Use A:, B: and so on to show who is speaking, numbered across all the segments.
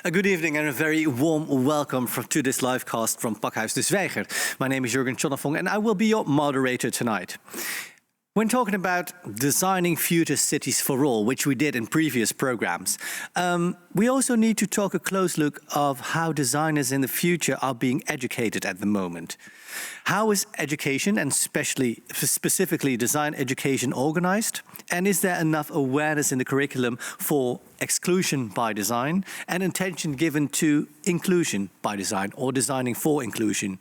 A: A good evening and a very warm welcome to this live cast from Pakhuis de Zwijger. My name is Jurgen Chonnafong and I will be your moderator tonight. When talking about designing future cities for all, which we did in previous programs, we also need to talk a close look of how designers in the future are being educated at the moment. How is education, and specifically design education, organized? And is there enough awareness in the curriculum for exclusion by design and attention given to inclusion by design or designing for inclusion?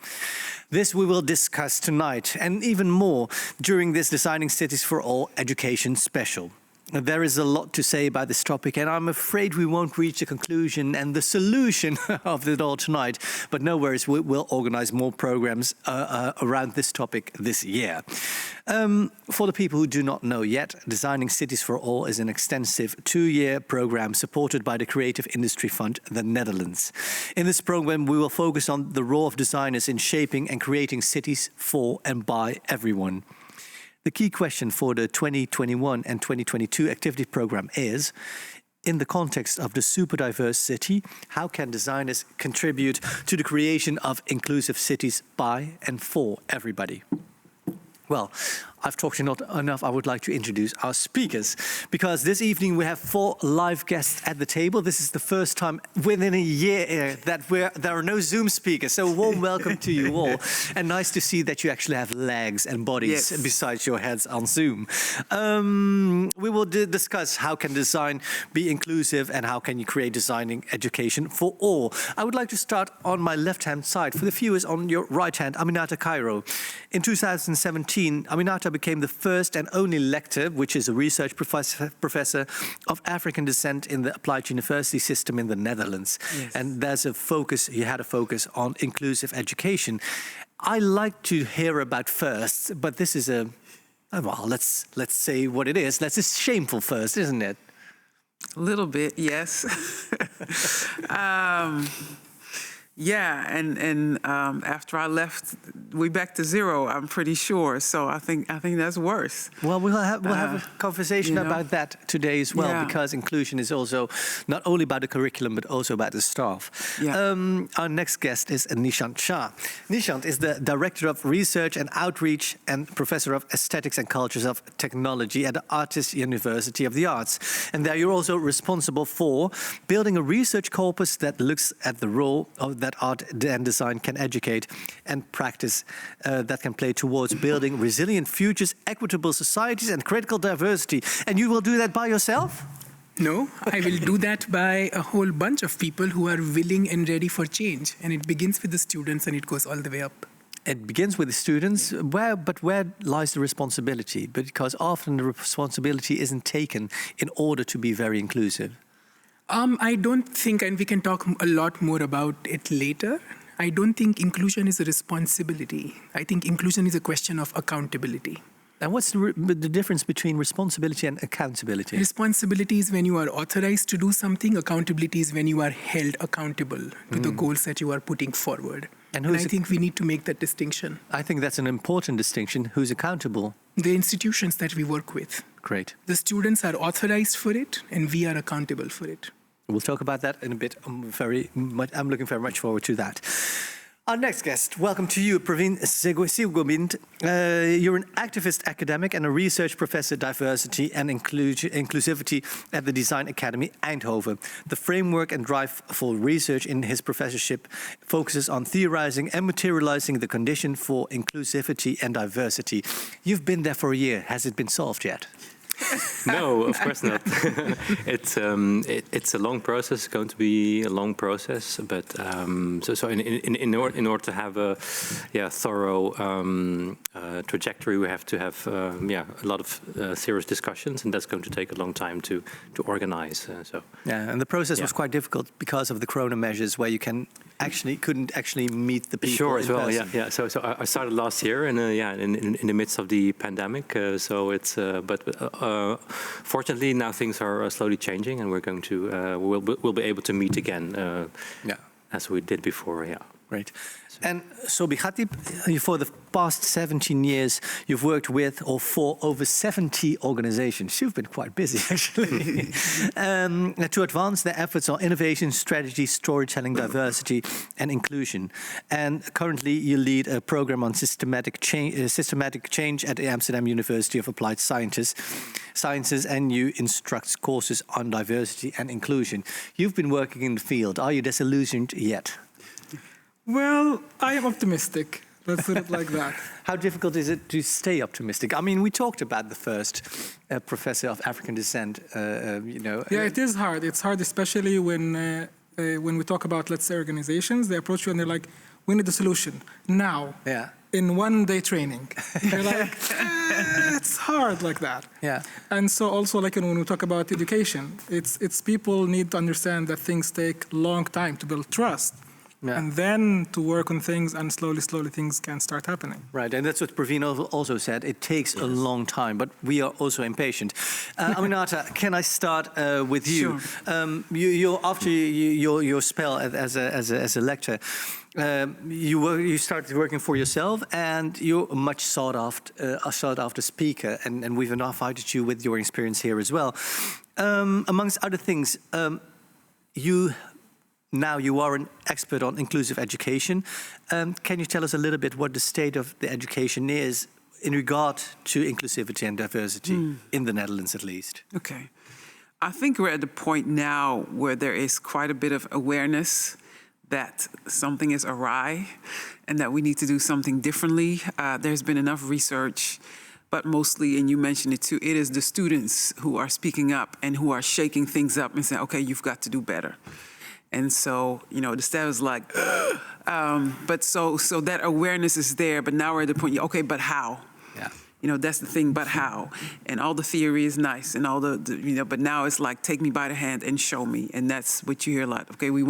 A: This we will discuss tonight and even more during this Designing Cities for All education special. There is a lot to say about this topic, and I'm afraid we won't reach a conclusion and the solution of it all tonight. But no worries, we will organize more programs around this topic this year. For the people who do not know yet, Designing Cities for All is an extensive 2-year program supported by the Creative Industry Fund, the Netherlands. In this program, we will focus on the role of designers in shaping and creating cities for and by everyone. The key question for the 2021 and 2022 activity program is, in the context of the super diverse city, how can designers contribute to the creation of inclusive cities by and for everybody? Well, I've talked enough. I would like to introduce our speakers, because this evening we have 4 live guests at the table. This is the first time within a year that there are no Zoom speakers. So a warm welcome to you all. And nice to see that you actually have legs and bodies besides your heads on Zoom. We will discuss how can design be inclusive and how can you create designing education for all. I would like to start on my left-hand side. For the viewers on your right hand, Aminata Cairo. In 2017, Aminata became the first and only lector, which is a research professor of African descent in the applied university system in the Netherlands. Yes. And there's a focus, he had a focus on inclusive education. I like to hear about firsts, but this is well, let's say what it is. That's a shameful first, isn't it?
B: A little bit, yes. Yeah, and after I left, we back to zero, I'm pretty sure. So I think that's worse.
A: Well, we'll have a conversation about that today as well, because inclusion is also not only about the curriculum, but also about the staff. Yeah. Our next guest is Nishant Shah. Nishant is the Director of Research and Outreach and Professor of Aesthetics and Cultures of Technology at the Artists University of the Arts. And there you're also responsible for building a research corpus that looks at the role that art and design can educate and practice that can play towards building resilient futures, equitable societies and critical diversity. And you will do that by yourself?
C: No, I will do that by a whole bunch of people who are willing and ready for change. And it begins with the students and it goes all the way up.
A: It begins with the students. But where lies the responsibility? Because often the responsibility isn't taken in order to be very inclusive.
C: I don't think, and we can talk a lot more about it later, I don't think inclusion is a responsibility. I think inclusion is a question of accountability.
A: And what's the difference between responsibility and accountability?
C: Responsibility is when you are authorized to do something. Accountability is when you are held accountable to the goals that you are putting forward. And I think we need to make that distinction.
A: I think that's an important distinction. Who's accountable?
C: The institutions that we work with.
A: Great.
C: The students are authorized for it, and we are accountable for it.
A: We'll talk about that in a bit. I'm looking very much forward to that. Our next guest, welcome to you, Praveen Sigurbind. You're an activist academic and a research professor, diversity and inclusivity at the Design Academy Eindhoven. The framework and drive for research in his professorship focuses on theorizing and materializing the condition for inclusivity and diversity. You've been there for a year. Has it been solved yet?
D: No, of course not. It's a long process. It's going to be a long process, but so in order to have a thorough trajectory, we have to have a lot of serious discussions, and that's going to take a long time to organize.
A: And the process was quite difficult because of the Corona measures, where you couldn't actually meet the people.
D: Sure, as well. Yeah. So I started last year, and in the midst of the pandemic. So it's fortunately now things are slowly changing, and we're going to we'll be able to meet again as we did before. Yeah.
A: Great. And so, Khatib, for the past 17 years, you've worked with or for over 70 organizations. You've been quite busy, actually, to advance their efforts on innovation, strategy, storytelling, diversity, and inclusion. And currently, you lead a program on systematic change at the Amsterdam University of Applied Sciences, and you instruct courses on diversity and inclusion. You've been working in the field. Are you disillusioned yet?
C: Well, I am optimistic. Let's put it like that.
A: How difficult is it to stay optimistic? I mean, we talked about the first professor of African descent,
C: Yeah, it is hard. It's hard, especially when we talk about, let's say, organizations. They approach you and they're like, we need a solution now.
A: Yeah.
C: In 1 day training. You're like, it's hard like that.
A: Yeah.
C: And so also, like when we talk about education, it's people need to understand that things take a long time to build trust.
A: Yeah.
C: And then to work on things, and slowly things can start happening.
A: Right, and that's what Praveen also said. It takes a long time, but we are also impatient. Aminata, can I start with you?
B: Sure.
A: After your spell as a lecturer, you started working for yourself, and you're a much sought after speaker, and we've invited you with your experience here as well. Amongst other things, Now you are an expert on inclusive education. Can you tell us a little bit what the state of the education is in regard to inclusivity and diversity, in the Netherlands at least?
B: Okay. I think we're at the point now where there is quite a bit of awareness that something is awry and that we need to do something differently. There's been enough research, but mostly, and you mentioned it too, it is the students who are speaking up and who are shaking things up and saying, okay, you've got to do better. And so, the staff is like, but so that awareness is there, but now we're at the point, okay, but how?
A: Yeah.
B: That's the thing, but how? And all the theory is nice and all the but now it's like, take me by the hand and show me. And that's what you hear a lot. Okay, we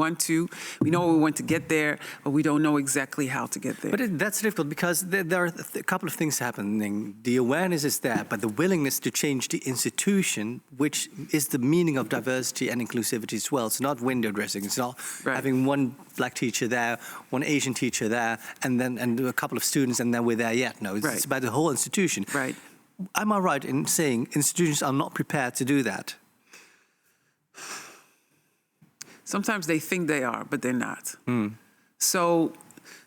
B: know we want to get there, but we don't know exactly how to get there.
A: But that's difficult because there are a couple of things happening. The awareness is there, but the willingness to change the institution, which is the meaning of diversity and inclusivity as well. It's not window dressing. It's not having one black teacher there, one Asian teacher there, and a couple of students, and then we're there yet. No, it's about the whole institution.
B: Right.
A: Am I right in saying institutions are not prepared to do that?
B: Sometimes they think they are, but they're not. So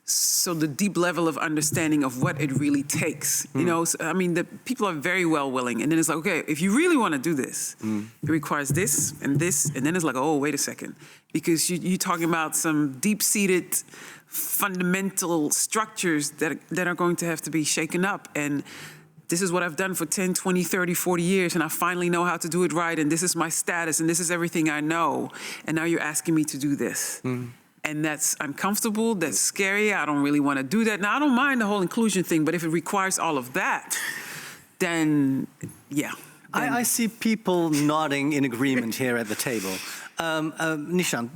B: the deep level of understanding of what it really takes, the people are very well willing. And then it's like, okay, if you really want to do this, it requires this, and then it's like, oh, wait a second. Because you're talking about some deep-seated fundamental structures that are going to have to be shaken up. And this is what I've done for 10, 20, 30, 40 years, and I finally know how to do it right, and this is my status, and this is everything I know. And now you're asking me to do this. And that's uncomfortable, that's scary, I don't really want to do that. Now, I don't mind the whole inclusion thing, but if it requires all of that, then, yeah.
A: I see people nodding in agreement here at the table. Nishant,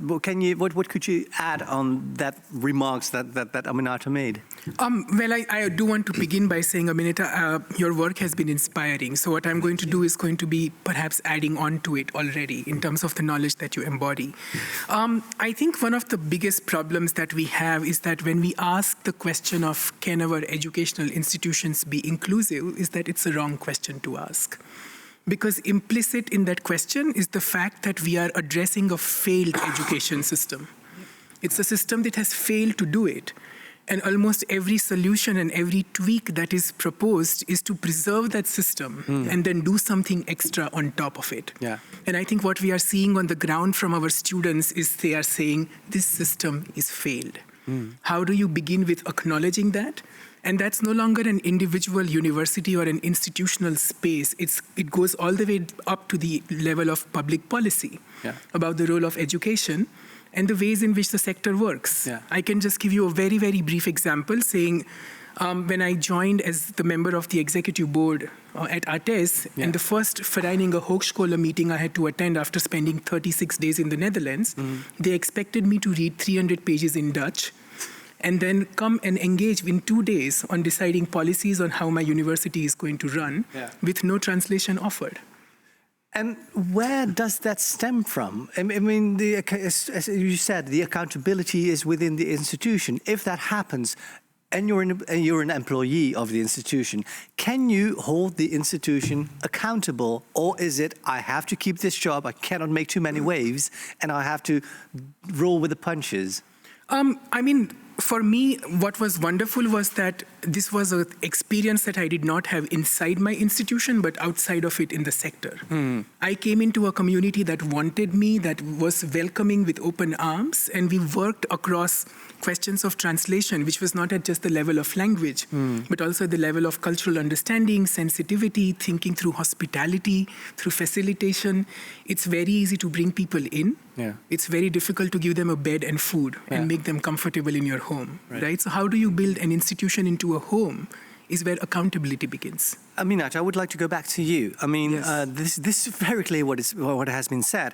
A: what could you add on that remarks that Aminata made?
C: Well, I do want to begin by saying, Aminata, your work has been inspiring. So what I'm going to do is going to be perhaps adding on to it already in terms of the knowledge that you embody. I think one of the biggest problems that we have is that when we ask the question of can our educational institutions be inclusive, is that it's a wrong question to ask. Because implicit in that question is the fact that we are addressing a failed education system. It's a system that has failed to do it. And almost every solution and every tweak that is proposed is to preserve that system and then do something extra on top of it.
A: Yeah.
C: And I think what we are seeing on the ground from our students is they are saying, this system is failed. How do you begin with acknowledging that? And that's no longer an individual university or an institutional space. It goes all the way up to the level of public policy about the role of education and the ways in which the sector works. Yeah. I can just give you a very, very brief example saying when I joined as the member of the executive board at ARTES, and the first Vereniging Hogescholen meeting I had to attend after spending 36 days in the Netherlands, they expected me to read 300 pages in Dutch and then come and engage in 2 days on deciding policies on how my university is going to run with no translation offered.
A: And where does that stem from? I mean, as you said, the accountability is within the institution. If that happens, and you're an employee of the institution, can you hold the institution accountable? Or is it, I have to keep this job, I cannot make too many waves, and I have to roll with the punches?
C: I mean, for me, what was wonderful was that this was an experience that I did not have inside my institution, but outside of it in the sector. I came into a community that wanted me, that was welcoming with open arms, and we worked across questions of translation, which was not at just the level of language, but also the level of cultural understanding, sensitivity, thinking through hospitality, through facilitation. It's very easy to bring people in.
A: Yeah.
C: It's very difficult to give them a bed and food and make them comfortable in your home, right? So how do you build an institution into a home is where accountability begins.
A: Aminat, I would like to go back to you. I mean,
B: Yes.
A: this is very clear what has been said.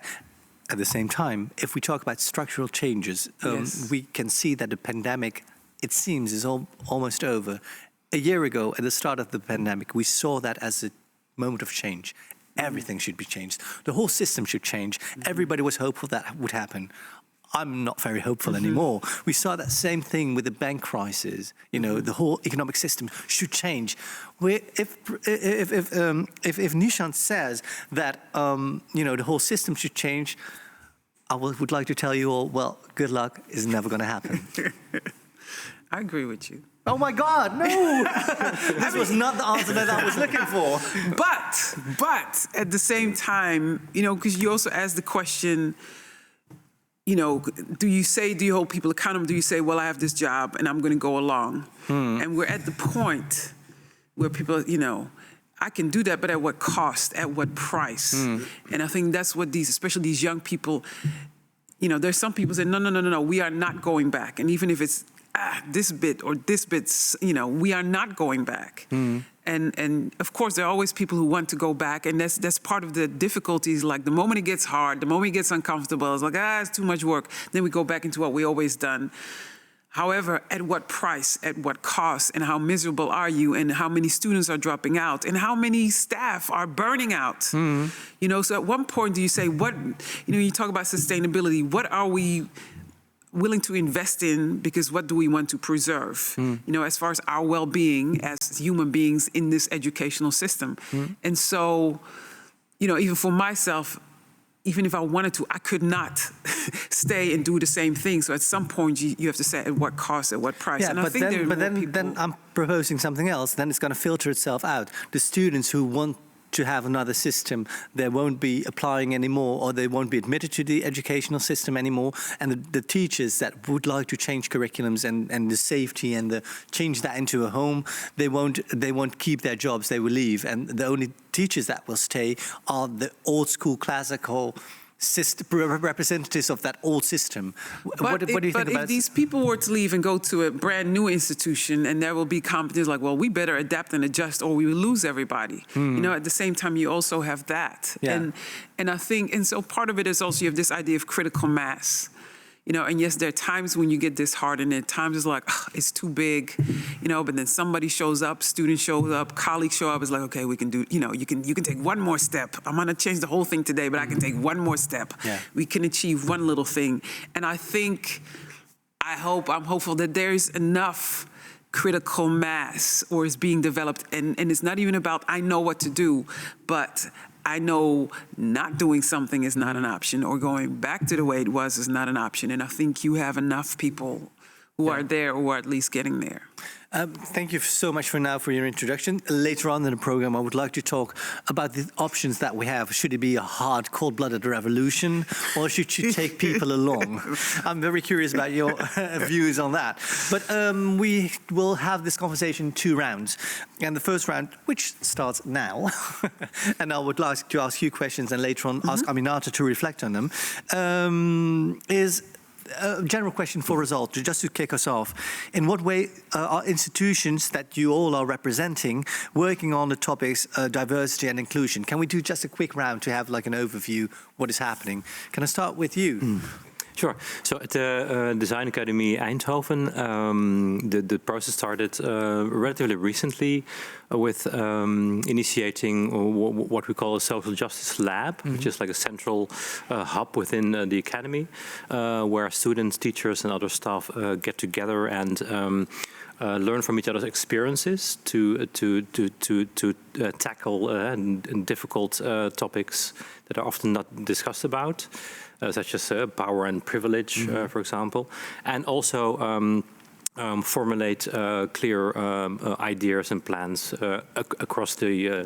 A: At the same time, if we talk about structural changes,
B: Yes.
A: we can see that the pandemic, it seems, is almost over. A year ago, at the start of the pandemic, we saw that as a moment of change. Everything should be changed. The whole system should change. Everybody was hopeful that would happen. I'm not very hopeful anymore. We saw that same thing with the bank crisis. You know, the whole economic system should change. If Nishant says that you know, the whole system should change, I would like to tell you all, well, good luck is never going to happen.
B: I agree with you.
A: Oh my God, no! This was not the answer that I was looking for.
B: But at the same time, you know, because you also asked the question, you know, do you hold people accountable? Do you say, well, I have this job and I'm going to go along? And we're at the point where people, you know, I can do that, but at what cost? At what price? And I think that's what especially these young people, you know, there's some people say, no, we are not going back. And even if it's this bit or this bit, you know, we are not going back. And of course, there are always people who want to go back, and that's part of the difficulties. Like the moment it gets hard, the moment it gets uncomfortable, it's like, it's too much work. Then we go back into what we always done. However, at what price, at what cost, and how miserable are you, and how many students are dropping out, and how many staff are burning out? You know, so at one point do you say, what, you know, you talk about sustainability, what are we willing to invest in, because what do we want to preserve, you know, as far as our well-being as human beings in this educational system. And so, you know, even for myself, even if I wanted to, I could not stay and do the same thing. So at some point, you have to say at what cost, at what price.
A: Yeah,
B: and
A: but
B: I think
A: then I'm proposing something else. Then it's going to filter itself out. The students who want to have another system, they won't be applying anymore, or they won't be admitted to the educational system anymore. And the teachers that would like to change curriculums and the safety and change that into a home, they won't keep their jobs, they will leave. And the only teachers that will stay are the old school classical representatives of that old system. What do you think about?
B: But if these people were to leave and go to a brand new institution, and there will be companies like, well, we better adapt and adjust, or we will lose everybody. You know, at the same time, you also have that.
A: Yeah.
B: And I think, and so part of it is also you have this idea of critical mass. You know, and yes, there are times when you get disheartened, and times it's like, it's too big, you know, but then somebody shows up, students show up, colleagues show up, it's like, okay, we can do, you know, you can take one more step. I'm gonna change the whole thing today, but I can take one more step.
A: Yeah.
B: We can achieve one little thing. And I think, I'm hopeful that there's enough critical mass, or is being developed, and it's not even about, I know what to do, but I know not doing something is not an option, or going back to the way it was is not an option. And I think you have enough people who are there, or are at least getting there.
A: Thank you so much for now for your introduction. Later on in the program, I would like to talk about the options that we have. Should it be a hard, cold-blooded revolution, or should you take people along? I'm very curious about your views on that. But we will have this conversation in 2 rounds. And the first round, which starts now, and I would like to ask you questions and later on ask Aminata to reflect on them, is a general question for Result, just to kick us off. In what way are institutions that you all are representing working on the topics diversity and inclusion? Can we do just a quick round to have like an overview what is happening? Can I start with you?
D: Sure. So at the Design Academy Eindhoven, the process started relatively recently with initiating what we call a social justice lab, which is like a central hub within the academy, where students, teachers, and other staff get together and learn from each other's experiences to tackle difficult topics that are often not discussed about, such as power and privilege, for example, and also formulate clear ideas and plans across the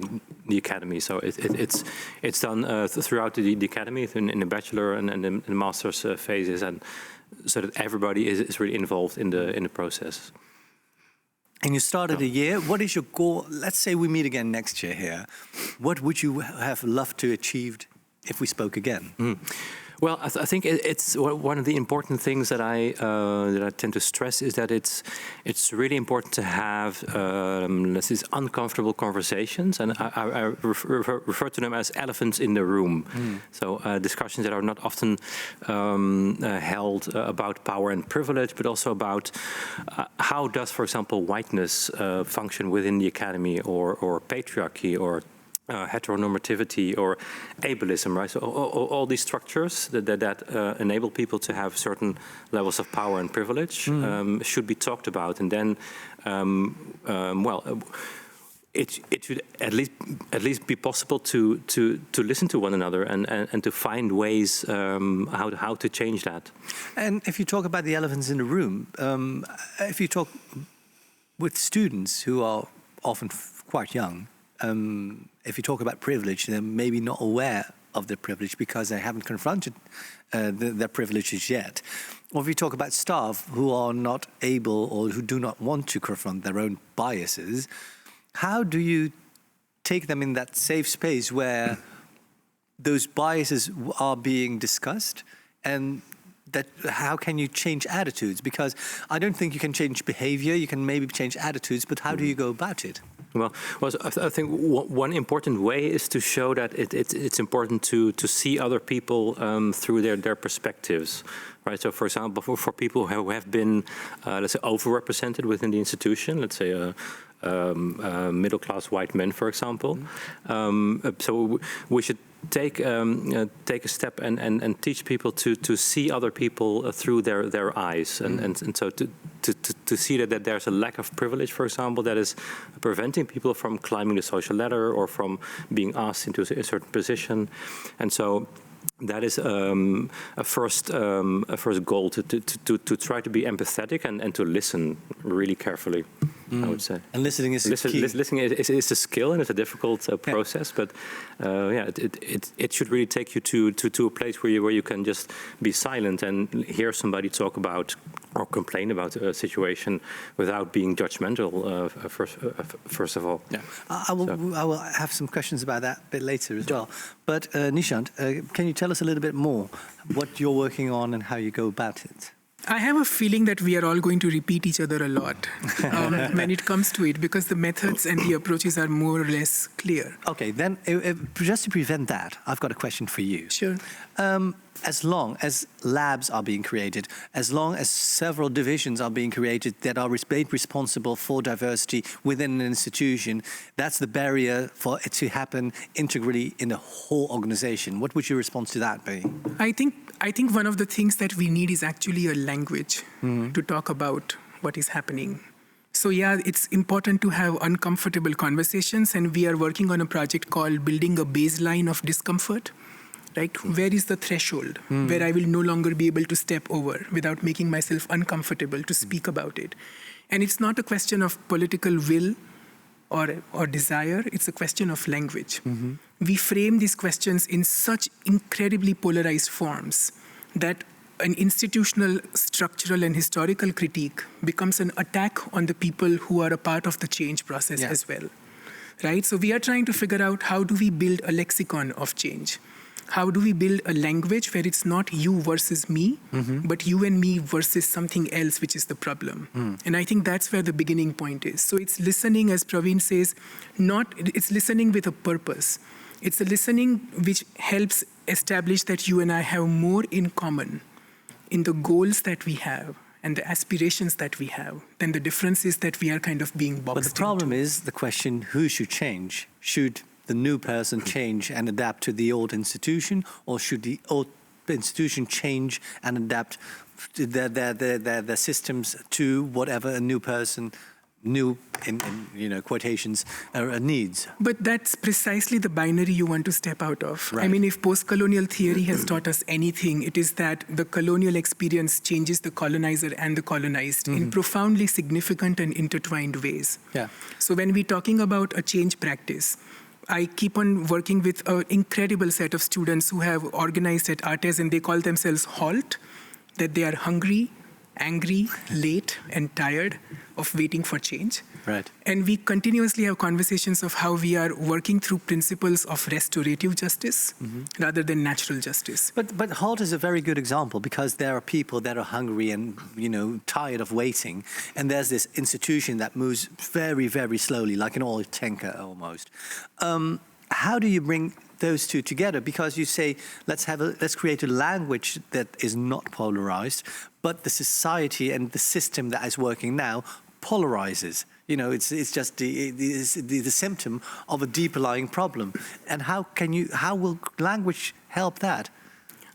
D: academy. So it's done throughout the academy in the bachelor and in the master's phases, and so that everybody is really involved in the process.
A: And you started a year. What is your goal? Let's say we meet again next year here. What would you have loved to achieve if we spoke again?
D: Well, I think it's one of the important things that I tend to stress is that it's really important to have these uncomfortable conversations, and I refer to them as elephants in the room. So discussions that are not often held about power and privilege, but also about how does, for example, whiteness function within the academy, or patriarchy, or heteronormativity or ableism, right? So all these structures that enable people to have certain levels of power and privilege should be talked about, and then, it should at least be possible to listen to one another and to find ways how to change that.
A: And if you talk about the elephants in the room, if you talk with students who are often quite young. If you talk about privilege, they're maybe not aware of their privilege because they haven't confronted their privileges yet. Or if you talk about staff who are not able or who do not want to confront their own biases, how do you take them in that safe space where those biases are being discussed, and that how can you change attitudes? Because I don't think you can change behavior, you can maybe change attitudes, but how do you go about it?
D: Well, I think one important way is to show that it's important to see other people through their perspectives, right? So, for example, for people who have been, let's say, overrepresented within the institution, let's say middle-class white men, for example. So we should take a step and teach people to see other people through their eyes, and so to see that there's a lack of privilege, for example, that is preventing people from climbing the social ladder or from being asked into a certain position, and so. That is a first goal to try to be empathetic and to listen really carefully. I would say.
A: And listening is key.
D: Listening is a skill, and it's a difficult process. But it should really take you to a place where you can just be silent and hear somebody talk about or complain about a situation without being judgmental. First of all.
A: Yeah. I will have some questions about that a bit later as well. But Nishant, can you tell us a little bit more what you're working on and how you go about it?
C: I have a feeling that we are all going to repeat each other a lot when it comes to it, because the methods and the approaches are more or less clear.
A: Okay, then just to prevent that, I've got a question for you.
C: Sure.
A: As long as labs are being created, as long as several divisions are being created that are made responsible for diversity within an institution, that's the barrier for it to happen integrally in the whole organization. What would your response to that be?
C: I think one of the things that we need is actually a language to talk about what is happening. So yeah, it's important to have uncomfortable conversations, and we are working on a project called Building a Baseline of Discomfort. Right? Where is the threshold where I will no longer be able to step over without making myself uncomfortable to speak about it? And it's not a question of political will or desire, it's a question of language. We frame these questions in such incredibly polarized forms that an institutional, structural, and historical critique becomes an attack on the people who are a part of the change process as well. Right? So we are trying to figure out, how do we build a lexicon of change? How do we build a language where it's not you versus me, but you and me versus something else, which is the problem? And I think that's where the beginning point is. So it's listening, as Praveen says, it's listening with a purpose. It's a listening which helps establish that you and I have more in common in the goals that we have and the aspirations that we have, then the difference is that we are kind of being boxed.
A: But the problem
C: into.
A: is the question, who should change? Should the new person change and adapt to the old institution, or should the old institution change and adapt their systems to whatever a new person, new in quotations, needs?
C: But that's precisely the binary you want to step out of.
A: Right.
C: I mean, if post-colonial theory has taught us anything, it is that the colonial experience changes the colonizer and the colonized in profoundly significant and intertwined ways.
A: Yeah.
C: So when we're talking about a change practice, I keep on working with an incredible set of students who have organized at ARTES, and they call themselves HALT, that they are hungry, angry, late, and tired of waiting for change.
A: Right.
C: And we continuously have conversations of how we are working through principles of restorative justice rather than natural justice.
A: But HALT is a very good example, because there are people that are hungry and tired of waiting, and there's this institution that moves very, very slowly, like an oil tanker almost. How do you bring those two together? Because you say let's create a language that is not polarized, but the society and the system that is working now polarizes. It's just the symptom of a deeper lying problem. And how will language help that?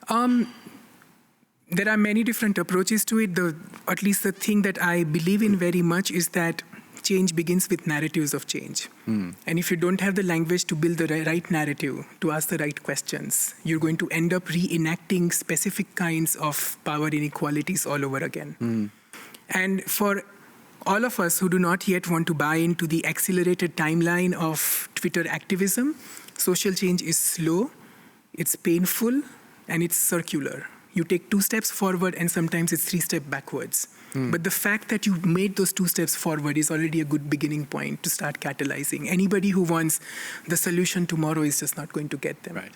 C: There are many different approaches to it. At least the thing that I believe in very much is that change begins with narratives of change. And if you don't have the language to build the right narrative, to ask the right questions, you're going to end up reenacting specific kinds of power inequalities all over again. And for all of us who do not yet want to buy into the accelerated timeline of Twitter activism, social change is slow, it's painful, and it's circular. You take 2 steps forward, and sometimes it's 3 steps backwards. But the fact that you made those 2 steps forward is already a good beginning point to start catalyzing. Anybody who wants the solution tomorrow is just not going to get them.
A: Right.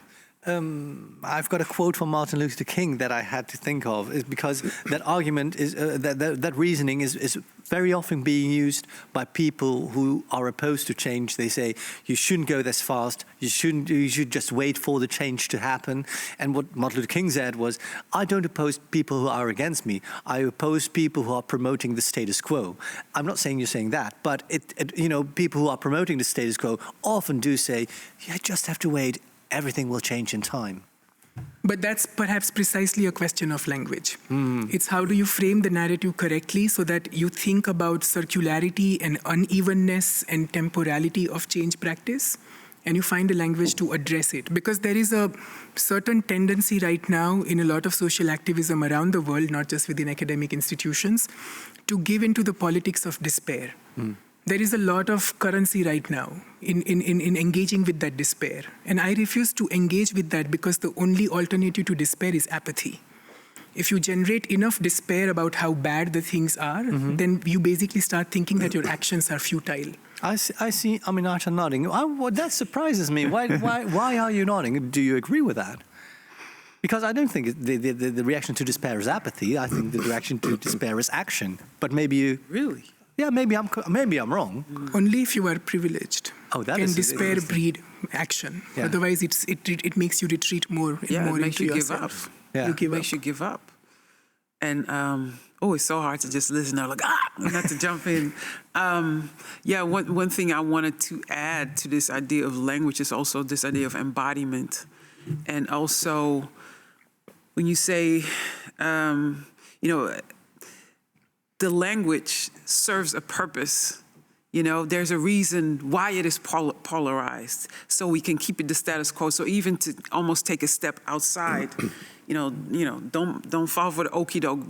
A: I've got a quote from Martin Luther King that I had to think of, is because that argument is that reasoning is very often being used by people who are opposed to change. They say you shouldn't go this fast. You should just wait for the change to happen. And what Martin Luther King said was, I don't oppose people who are against me. I oppose people who are promoting the status quo. I'm not saying you're saying that, but people who are promoting the status quo often do say, you just have to wait. Everything will change in time.
C: But that's perhaps precisely a question of language. It's how do you frame the narrative correctly so that you think about circularity and unevenness and temporality of change practice, and you find a language to address it. Because there is a certain tendency right now in a lot of social activism around the world, not just within academic institutions, to give into the politics of despair. There is a lot of currency right now in engaging with that despair. And I refuse to engage with that, because the only alternative to despair is apathy. If you generate enough despair about how bad the things are, then you basically start thinking that your actions are futile.
A: I see Aminata nodding. That surprises me. Why are you nodding? Do you agree with that? Because I don't think the reaction to despair is apathy. I think the reaction to despair is action. But maybe you...
B: Really?
A: Yeah, maybe I'm wrong.
C: Only if you are privileged
A: can
C: despair breed action.
A: Yeah.
C: Otherwise, it makes you retreat more and more
B: it makes
C: into
B: you
C: yourself.
B: give up.
A: Yeah.
B: It makes you give up. And it's so hard to just listen. I'm like, not to jump in. One thing I wanted to add to this idea of language is also this idea of embodiment, and also when you say, the language serves a purpose. There's a reason why it is polarized, so we can keep it the status quo. So even to almost take a step outside, don't fall for the okie doke.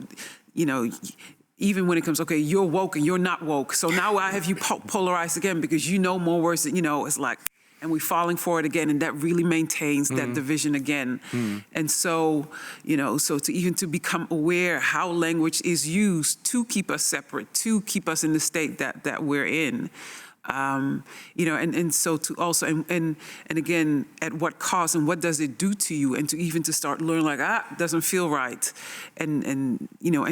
B: Even when it comes, okay, you're woke and you're not woke. So now I have you polarized again because you know more words that it's like. And we're falling for it again, and that really maintains that division again. And so, to become aware how language is used to keep us separate, to keep us in the state that we're in. And so to also, and again, at what cost and what does it do to you, and to start learning doesn't feel right, and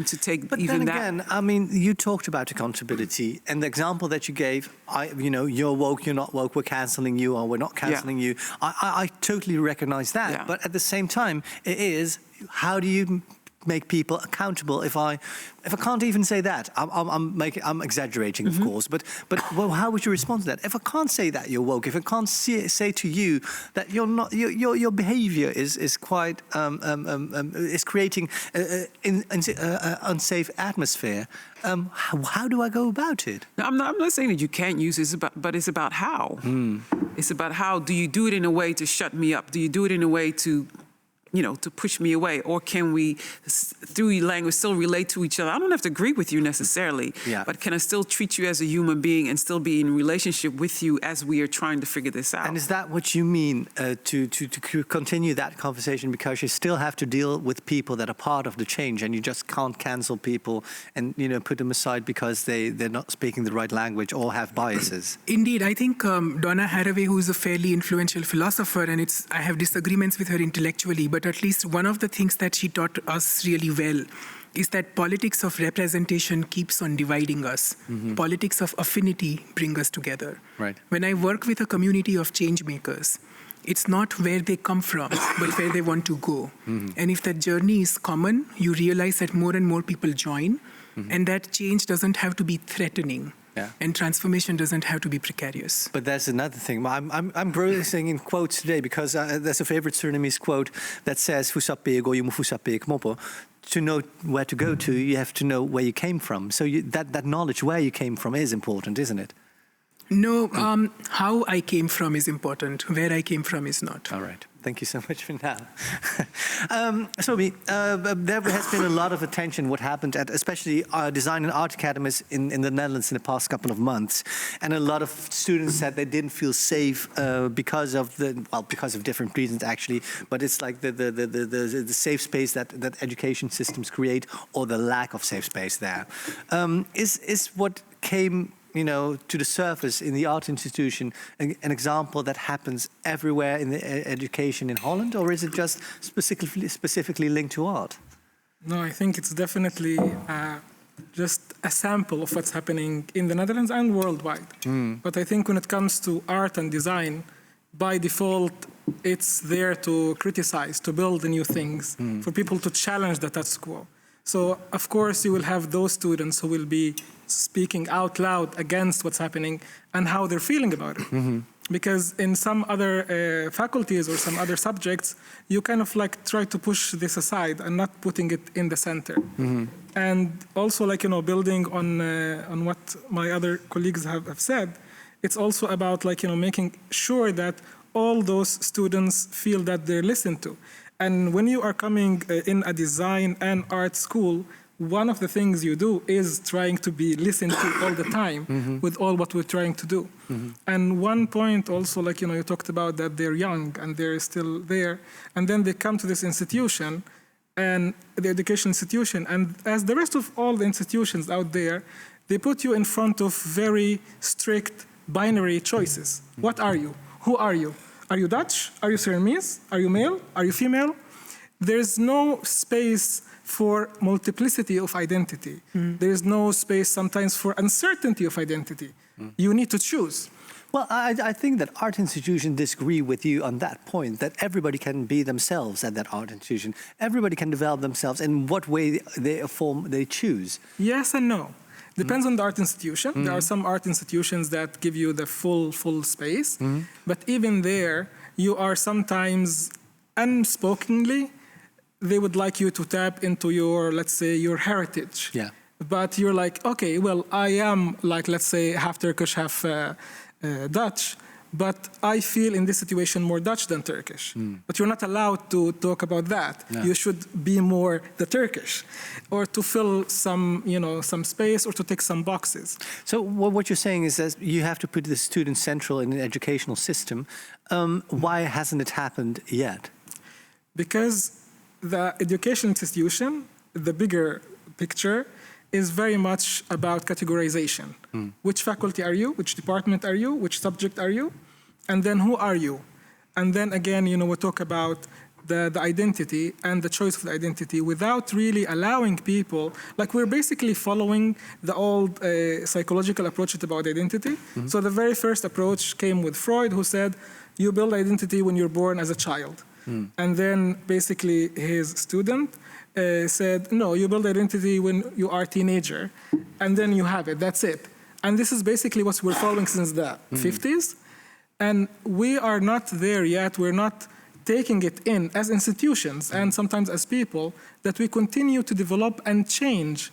B: to take
A: but
B: even
A: then
B: that.
A: again, you talked about accountability, and the example that you gave, you're woke, you're not woke, we're canceling you, or we're not canceling you. I totally recognize that, but at the same time, it is, how do you make people accountable if I can't even say that? I'm exaggerating, of course, but well, how would you respond to that? If I can't say that you're woke, if I can't say to you that you're not, your behavior is quite is creating an unsafe atmosphere. How do I go about it?
B: No, I'm not saying that you can't use it, but it's about how. It's about how. Do you do it in a way to shut me up? Do you do it in a way to push me away? Or can we, through language, still relate to each other? I don't have to agree with you necessarily, but can I still treat you as a human being and still be in relationship with you as we are trying to figure this out?
A: And is that what you mean to continue that conversation? Because you still have to deal with people that are part of the change, and you just can't cancel people and put them aside because they're not speaking the right language or have biases.
C: Indeed, I think Donna Haraway, who is a fairly influential philosopher, and I have disagreements with her intellectually, but at least one of the things that she taught us really well is that politics of representation keeps on dividing us. Politics of affinity bring us together.
A: Right.
C: When I work with a community of change makers, it's not where they come from, but where they want to go. And if that journey is common, you realize that more and more people join, and that change doesn't have to be threatening.
A: Yeah.
C: And transformation doesn't have to be precarious.
A: But there's another thing. I'm browsing in quotes today because there's a favorite Surinamese quote that says, "Fusapego, you fusapeg mopo." To know where to go to, you have to know where you came from. So that knowledge where you came from is important, isn't it?
C: No, how I came from is important. Where I came from is not.
A: All right. Thank you so much for now. Sobi, there has been a lot of attention what happened at especially our design and art academies in the Netherlands in the past couple of months. And a lot of students said they didn't feel safe because of different reasons actually, but it's like the safe space that education systems create, or the lack of safe space there. Is what came to the surface in the art institution an example that happens everywhere in the education in Holland, or is it just specifically linked to art?
E: No, I think it's definitely just a sample of what's happening in the Netherlands and worldwide. But I think when it comes to art and design, by default, it's there to criticize, to build new things, for people to challenge the status quo. So, of course, you will have those students who will be speaking out loud against what's happening and how they're feeling about it. Because in some other faculties or some other subjects, you kind of like try to push this aside and not putting it in the center. And also, building on what my other colleagues have said, it's also about making sure that all those students feel that they're listened to. And when you are coming in a design and art school, one of the things you do is trying to be listened to all the time with all what we're trying to do. And one point also, you talked about that they're young and they're still there, and then they come to this institution, and the education institution, and as the rest of all the institutions out there, they put you in front of very strict binary choices. What are you? Who are you? Are you Dutch? Are you Surinamese? Are you male? Are you female? There's no space for multiplicity of identity. There's no space sometimes for uncertainty of identity. You need to choose.
A: Well, I think that art institutions disagree with you on that point, that everybody can be themselves at that art institution. Everybody can develop themselves in what way they choose.
E: Yes and no. Depends on the art institution. There are some art institutions that give you the full space. But even there, you are sometimes unspokenly, they would like you to tap into your, let's say, your heritage.
A: Yeah.
E: But you're like, okay, well, I am let's say, half Turkish, half Dutch, but I feel in this situation more Dutch than Turkish. But you're not allowed to talk about that. No. You should be more the Turkish, or to fill some, some space, or to tick some boxes.
A: So what you're saying is that you have to put the student central in an educational system. Why hasn't it happened yet?
E: Because the education institution, the bigger picture, is very much about categorization. Which faculty are you? Which department are you? Which subject are you? And then who are you? And then again, we talk about the identity and the choice of the identity without really allowing people, we're basically following the old psychological approach about identity. So the very first approach came with Freud, who said, you build identity when you're born as a child. And then basically his student said, no, you build identity when you are a teenager, and then you have it, that's it. And this is basically what we're following since the 50s. And we are not there yet. We're not taking it in as institutions and sometimes as people, that we continue to develop and change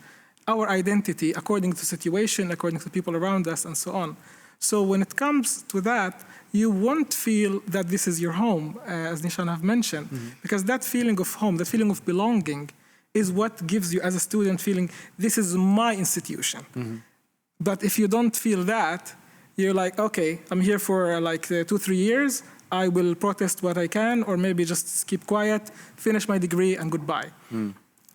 E: our identity according to situation, according to people around us, and so on. So when it comes to that, you won't feel that this is your home, as Nishan have mentioned, because that feeling of home, that feeling of belonging, is what gives you as a student feeling, this is my institution. But if you don't feel that, you're like, okay, I'm here for 2-3 years, I will protest what I can, or maybe just keep quiet, finish my degree, and goodbye.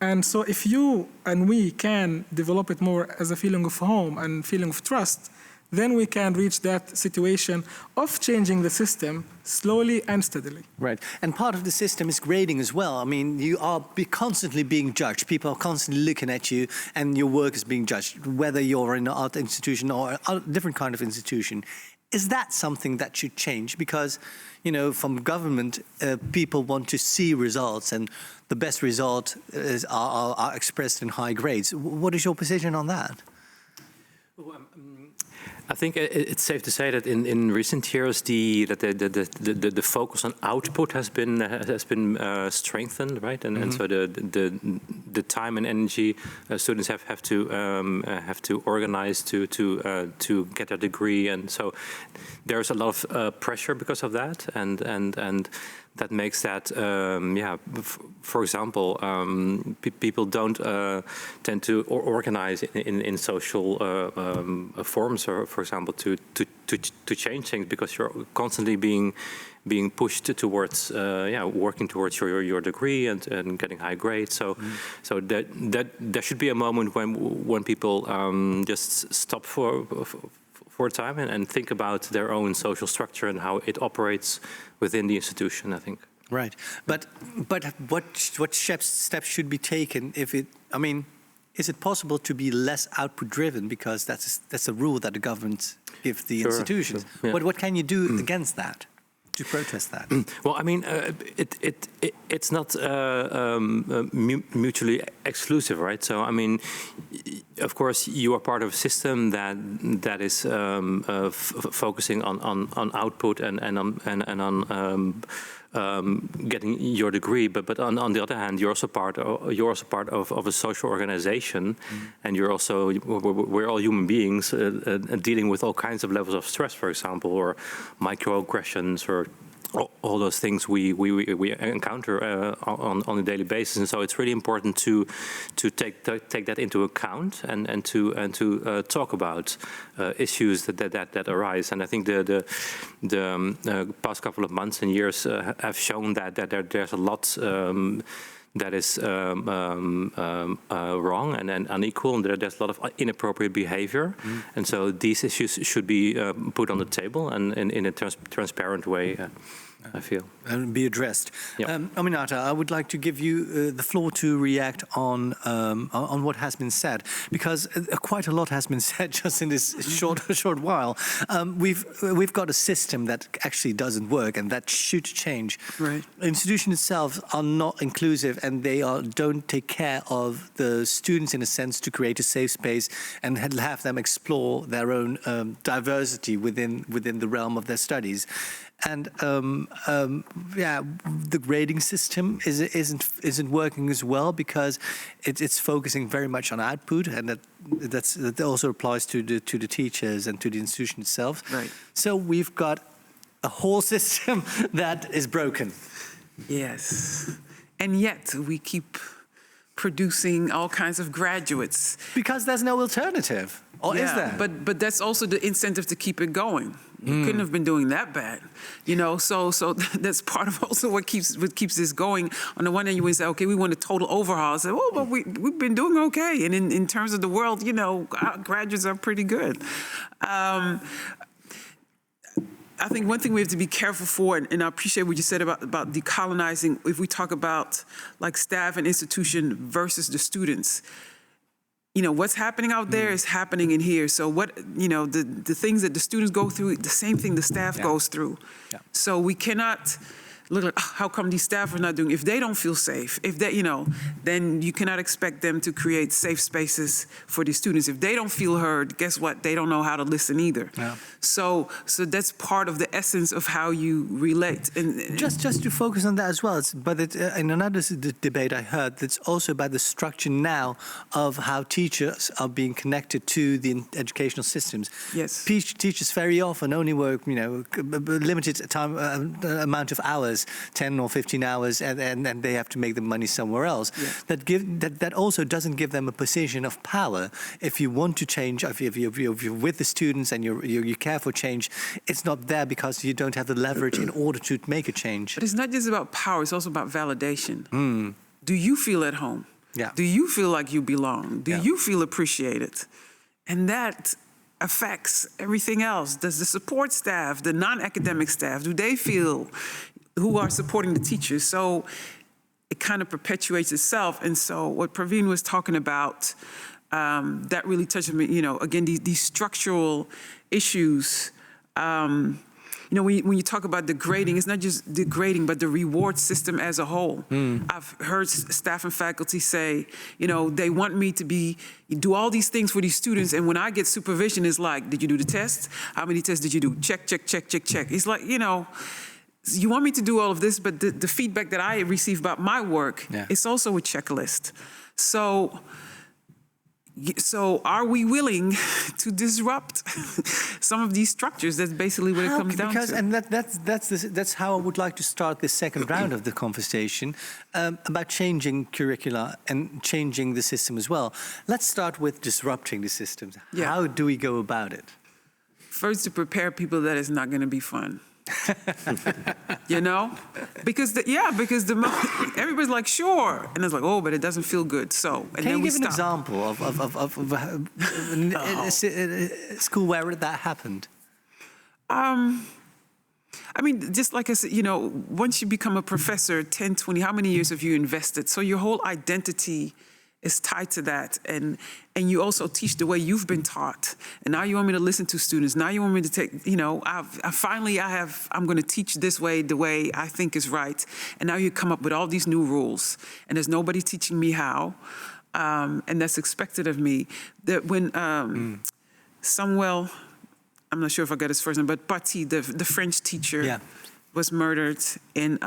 E: And so if you and we can develop it more as a feeling of home and feeling of trust, then we can reach that situation of changing the system slowly and steadily.
A: Right. And part of the system is grading as well. I mean, you are constantly being judged. People are constantly looking at you and your work is being judged, whether you're in an art institution or a different kind of institution. Is that something that should change? Because, you know, from government, people want to see results, and the best results are expressed in high grades. What is your position on that?
D: I think it's safe to say that in recent years the focus on output has been strengthened, right? And so the time and energy students have to organize to get their degree, and so there's a lot of pressure because of that, and that makes that, for example, people don't tend to organize in social forms, or, for example, to change things, because you're constantly being pushed towards, working towards your degree and getting high grades. So there should be a moment when people just stop for a time and think about their own social structure and how it operates within the institution, I think.
A: Right. But what steps should be taken if it, I mean, is it possible to be less output driven, because that's a rule that the government gives the institutions.
D: Sure, yeah.
A: What can you do against that, to protest that?
D: Well, I mean, it's not mutually exclusive, right? So, I mean, of course, you are part of a system that is focusing on output and on getting your degree, but on the other hand, you're also part of a social organization, and we're all human beings dealing with all kinds of levels of stress, for example, or microaggressions, or all those things we encounter on a daily basis. And so it's really important to take that into account and to talk about issues that arise. And I think the past couple of months and years have shown that there's a lot that is wrong and unequal, and there's a lot of inappropriate behavior. And so these issues should be put on the table and in a transparent way, I feel.
A: And be addressed.
D: Yep.
A: Aminata, I would like to give you the floor to react on what has been said, because quite a lot has been said just in this short while. We've got a system that actually doesn't work, and that should change.
B: Right.
A: Institutions itself are not inclusive, and they don't take care of the students in a sense to create a safe space and have them explore their own diversity within the realm of their studies. And the grading system isn't working as well, because it's focusing very much on output, and that also applies to the teachers and to the institution itself.
B: Right.
A: So we've got a whole system that is broken.
B: Yes, and yet we keep producing all kinds of graduates.
A: Because there's no alternative, or is there?
B: But that's also the incentive to keep it going. You couldn't have been doing that bad, you know. So that's part of also what keeps this going. On the one hand, you would say, okay, we want a total overhaul. I say, oh, but we've been doing okay. And in terms of the world, you know, our graduates are pretty good. I think one thing we have to be careful for, and I appreciate what you said about decolonizing. If we talk about like staff and institution versus the students, you know, what's happening out there is happening in here. So what, you know, the things that the students go through, the same thing the staff goes through. Yeah. So we cannot look like, "Oh, how come these staff are not doing?" If they don't feel safe, if they, then you cannot expect them to create safe spaces for the students. If they don't feel heard, guess what? They don't know how to listen either.
A: Yeah.
B: So that's part of the essence of how you relate. And
A: Just to focus on that as well, in another debate I heard, it's also about the structure now of how teachers are being connected to the educational systems.
B: Yes.
A: Teachers very often only work, limited time amount of hours, 10 or 15 hours, and they have to make the money somewhere else.
B: Yeah.
A: That also doesn't give them a position of power. If you want to change, if you're with the students and you care for change, it's not there because you don't have the leverage in order to make a change.
B: But it's not just about power, it's also about validation. Do you feel at home?
A: Yeah.
B: Do you feel like you belong? Do
A: Yeah.
B: you feel appreciated? And that affects everything else. Does the support staff, the non-academic staff, do they feel who are supporting the teachers? So it kind of perpetuates itself. And so what Praveen was talking about, that really touched me, again, these structural issues. When you talk about degrading, it's not just degrading, but the reward system as a whole. I've heard staff and faculty say, they want me to do all these things for these students, and when I get supervision, it's like, did you do the test? How many tests did you do? Check, check, check, check, check. It's like, you want me to do all of this, but the feedback that I receive about my work, it's also a checklist. So are we willing to disrupt some of these structures? That's basically what it comes down to.
A: And that's how I would like to start the second round of the conversation about changing curricula and changing the system as well. Let's start with disrupting the systems.
B: Yeah.
A: How do we go about it?
B: First, to prepare people that it's not going to be fun. Because everybody's like, sure, and it's like, oh, but it doesn't feel good. So, and
A: can
B: then
A: you give
B: we
A: an
B: stop.
A: example of a school where that happened?
B: Just like I said, once you become a professor, 10, 20, how many years have you invested? So your whole identity is tied to that. And you also teach the way you've been taught. And now you want me to listen to students. Now you want me to take, I'm going to teach this way, the way I think is right. And now you come up with all these new rules. And there's nobody teaching me how. And that's expected of me. That when Samuel, I'm not sure if I got his first name, but Paty, the French teacher, was murdered in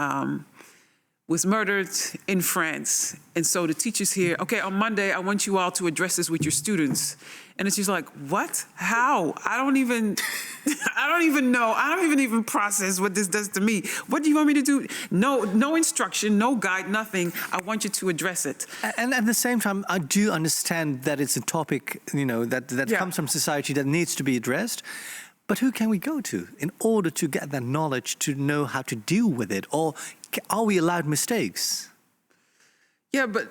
B: France. And so the teachers here, okay, on Monday, I want you all to address this with your students. And it's just like, what? How? I don't even know. I don't even process what this does to me. What do you want me to do? No instruction, no guide, nothing. I want you to address it.
A: And at the same time, I do understand that it's a topic, that comes from society that needs to be addressed. But who can we go to in order to get that knowledge to know how to deal with it? Or are we allowed mistakes?
B: Yeah, but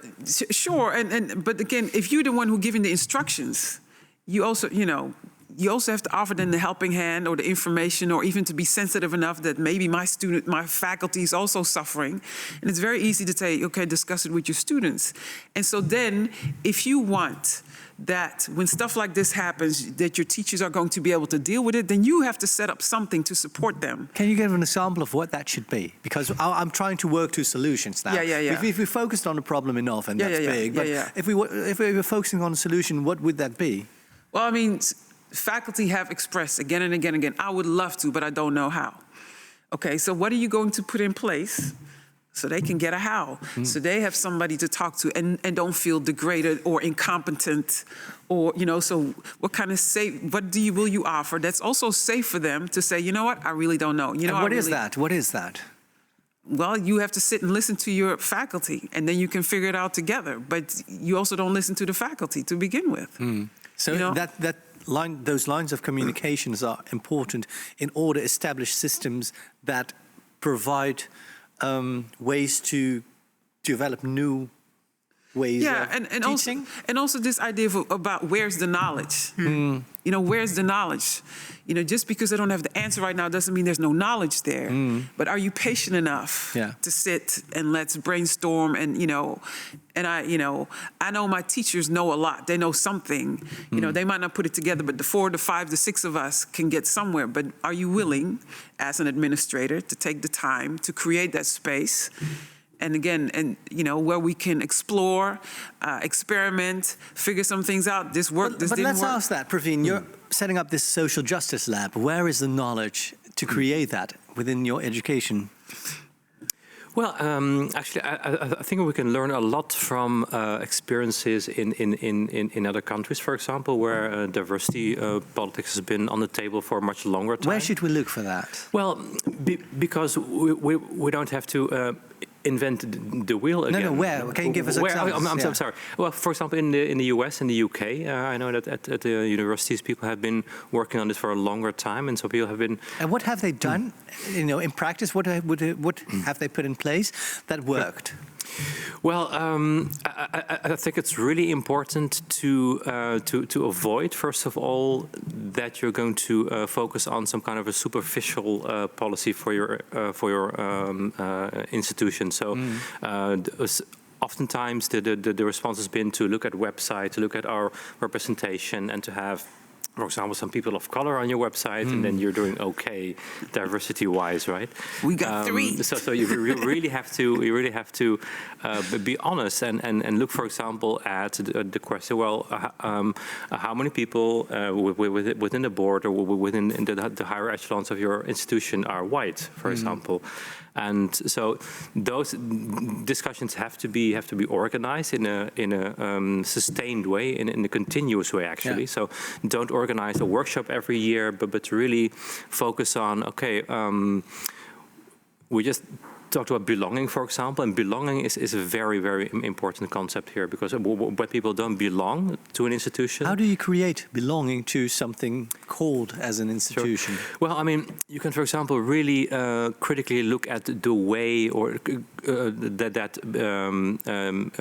B: sure. But again, if you're the one who's giving the instructions, you also have to offer them the helping hand or the information, or even to be sensitive enough that maybe my faculty is also suffering. And it's very easy to say, okay, discuss it with your students. And so then if you want that when stuff like this happens, that your teachers are going to be able to deal with it, then you have to set up something to support them.
A: Can you give an example of what that should be? Because I'm trying to work to solutions now.
B: Yeah.
A: If we focused on the problem enough, and that's big, but if we were focusing on a solution, what would that be?
B: Well, faculty have expressed again and again and again, I would love to, but I don't know how. Okay, so what are you going to put in place so they can get a how? So they have somebody to talk to and don't feel degraded or incompetent, or, so what kind of will you offer that's also safe for them to say, you know what, I really don't know.
A: What is that? What is that?
B: Well, you have to sit and listen to your faculty, and then you can figure it out together. But you also don't listen to the faculty to begin with.
A: So those lines of communications are important in order to establish systems that provide ways to develop new ways of
B: and
A: teaching.
B: also this idea about where's the knowledge. You know, where's the knowledge? You know, just because I don't have the answer right now doesn't mean there's no knowledge there. But are you patient enough to sit and let's brainstorm? And I know my teachers know a lot. They know something. You know, they might not put it together, but the 4, the 5, the 6 of us can get somewhere. But are you willing, as an administrator, to take the time to create that space? And again, where we can explore, experiment, figure some things out. This worked, this didn't work.
A: But let's ask that, Praveen. You're setting up this social justice lab. Where is the knowledge to create that within your education?
D: Well, actually, I think we can learn a lot from experiences in other countries, for example, where diversity politics has been on the table for a much longer time.
A: Where should we look for that?
D: Well, because we don't have to invent the wheel again.
A: No, where? Can you give us examples?
D: I'm sorry. Well, for example, in the US and the UK, I know that at the universities people have been working on this for a longer time, and so people have been.
A: And what have they done? You know, in practice, what have they put in place that worked?
D: Well, I think it's really important to avoid, first of all, that you're going to focus on some kind of a superficial policy for your institution. So. Oftentimes, the response has been to look at website, to look at our representation, and to have, for example, some people of color on your website, and then you're doing okay, diversity-wise, right?
B: We got 3.
D: So you really have to be honest and look, for example, at the question. Well, how many people within the board or within the higher echelons of your institution are white, for example? And so those discussions have to be organized in a sustained way, in a continuous way, actually. So don't organize a workshop every year, but really focus on, we just talked about belonging, for example, and belonging is a very, very important concept here, because when people don't belong to an institution...
A: How do you create belonging to something called as an institution?
D: Sure. Well, I mean, you can, for example, really critically look at the way or that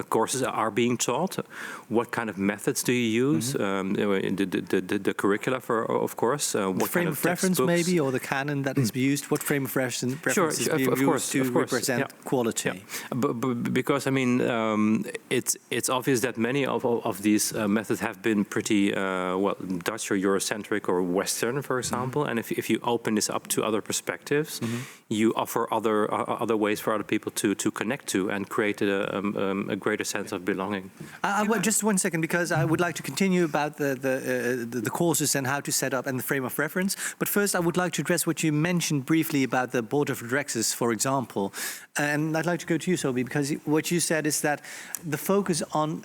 D: courses are being taught. What kind of methods do you use? The curricula, of course. What
A: frame
D: kind
A: of reference,
D: textbooks?
A: maybe, or the canon that is used? What frame of reference is being used to represent quality?
D: Yeah. But because, I mean, it's obvious that many of these methods have been pretty, Dutch or Eurocentric or Western, for example. And if you open this up to other perspectives, you offer other ways for other people to connect to and create a greater sense of belonging.
A: Just 1 second, because I would like to continue about the courses and how to set up and the frame of reference. But first, I would like to address what you mentioned briefly about the board of directors, for example. And I'd like to go to you, Sobi, because what you said is that the focus on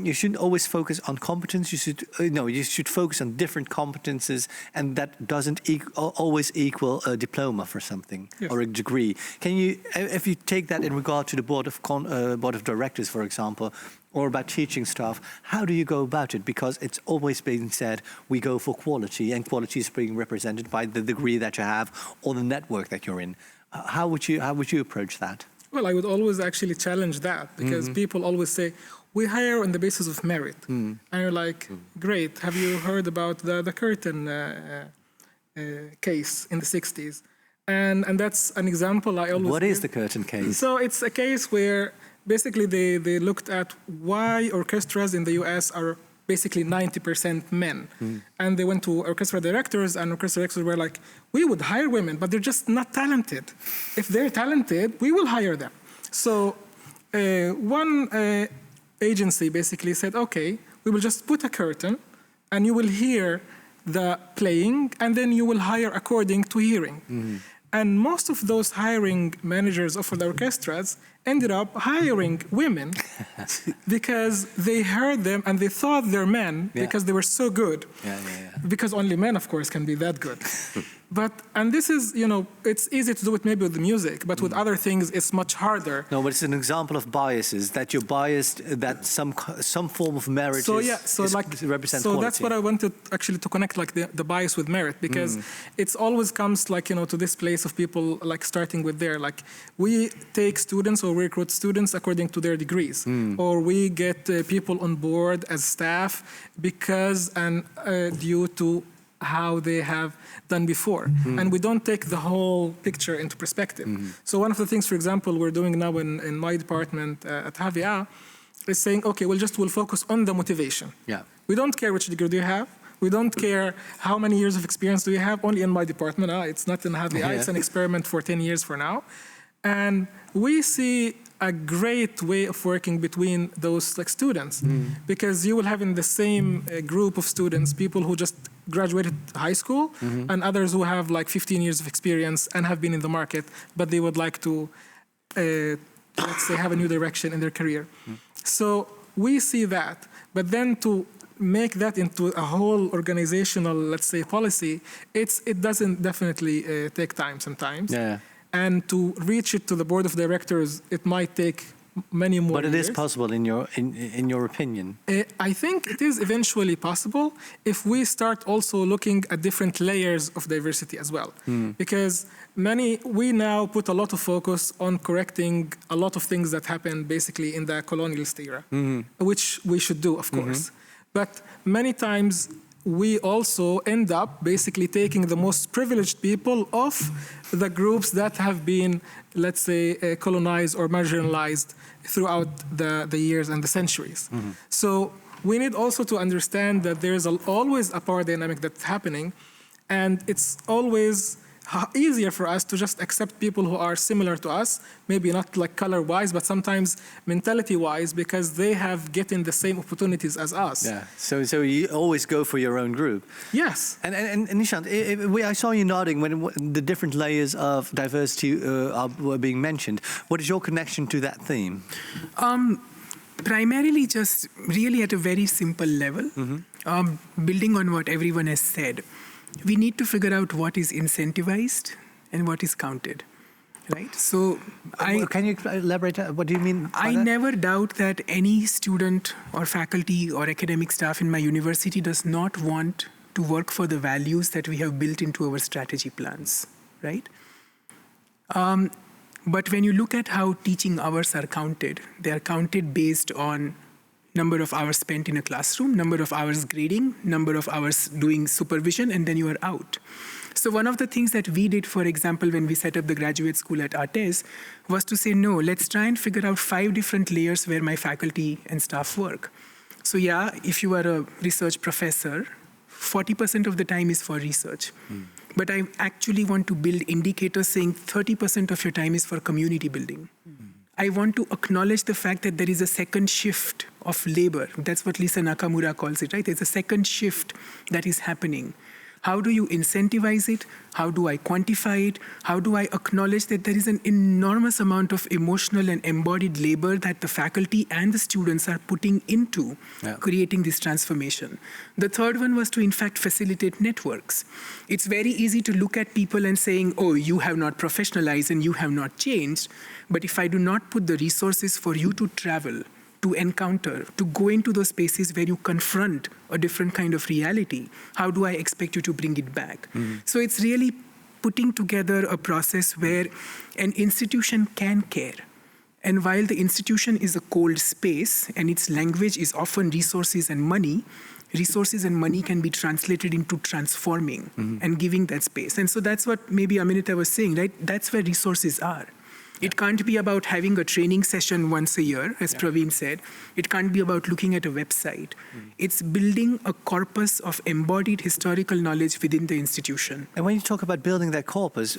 A: you shouldn't always focus on competence. You should focus on different competences, and that doesn't always equal a diploma for something or a degree. Can you, if you take that in regard to the board of directors, for example, or about teaching staff, how do you go about it? Because it's always been said we go for quality, and quality is being represented by the degree that you have or the network that you're in. How would you approach that?
E: Well, I would always actually challenge that, because people always say, we hire on the basis of merit. And you're like, great, have you heard about the Curtin case in the 60s? And that's an example I always
A: What
E: give.
A: is the Curtin case?
E: So it's a case where basically they looked at why orchestras in the US are basically 90% men. And they went to orchestra directors, and orchestra directors were like, we would hire women, but they're just not talented. If they're talented, we will hire them. So one agency basically said, okay, we will just put a curtain, and you will hear the playing, and then you will hire according to hearing. And most of those hiring managers of the orchestras ended up hiring women because they heard them and they thought they're men because they were so good. Because only men, of course, can be that good. And this is, it's easy to do it maybe with the music, but with other things, it's much harder.
A: No, but it's an example of biases, that you're biased, that some form of merit represents quality.
E: That's what I wanted actually to connect, like the bias with merit, because it's always comes like, to this place of people like starting with there, like we take students or we recruit students according to their degrees, or we get people on board as staff because and due to how they have done before. And we don't take the whole picture into perspective. So one of the things, for example, we're doing now in my department at Havia is saying, okay, we'll focus on the motivation.
A: Yeah.
E: We don't care which degree do you have. We don't care how many years of experience do you have, only in my department. It's not in Havia, it's an experiment for 10 years for now. And we see a great way of working between those students, because you will have in the same group of students people who just graduated high school and others who have 15 years of experience and have been in the market, but they would like to, let's say, have a new direction in their career. So we see that, but then to make that into a whole organizational, let's say, policy, it doesn't definitely take time sometimes.
A: Yeah.
E: And to reach it to the board of directors, it might take many more years.
A: But it is possible in your opinion?
E: I think it is eventually possible if we start also looking at different layers of diversity as well. Because we now put a lot of focus on correcting a lot of things that happened basically in the colonialist era, which we should do, of course. But many times we also end up basically taking the most privileged people of the groups that have been, let's say, colonized or marginalized throughout the years and the centuries. So we need also to understand that there's always a power dynamic that's happening, and it's always easier for us to just accept people who are similar to us, maybe not color-wise, but sometimes mentality-wise, because they have getting the same opportunities as us.
A: Yeah. So you always go for your own group.
E: Yes.
A: And Nishant, I saw you nodding when the different layers of diversity were being mentioned. What is your connection to that theme?
C: Primarily just really at a very simple level, building on what everyone has said. We need to figure out what is incentivized and what is counted, right? So
A: can you elaborate? What do you mean by
C: I
A: that?
C: never doubt that any student or faculty or academic staff in my university does not want to work for the values that we have built into our strategy plans, right? But when you look at how teaching hours are counted, they are counted based on number of hours spent in a classroom, number of hours grading, number of hours doing supervision, and then you are out. So one of the things that we did, for example, when we set up the graduate school at ARTES, was to say, no, let's try and figure out 5 different layers where my faculty and staff work. So yeah, if you are a research professor, 40% of the time is for research. But I actually want to build indicators saying 30% of your time is for community building. I want to acknowledge the fact that there is a second shift of labor. That's what Lisa Nakamura calls it, right? There's a second shift that is happening. How do you incentivize it? How do I quantify it? How do I acknowledge that there is an enormous amount of emotional and embodied labor that the faculty and the students are putting into creating this transformation? The third one was to, in fact, facilitate networks. It's very easy to look at people and saying, oh, you have not professionalized and you have not changed. But if I do not put the resources for you to travel, to encounter, to go into those spaces where you confront a different kind of reality, how do I expect you to bring it back? So it's really putting together a process where an institution can care. And while the institution is a cold space and its language is often resources and money can be translated into transforming and giving that space. And so that's what maybe Aminita was saying, right? That's where resources are. It can't be about having a training session once a year, as Praveen said. It can't be about looking at a website. It's building a corpus of embodied historical knowledge within the institution.
A: And when you talk about building that corpus,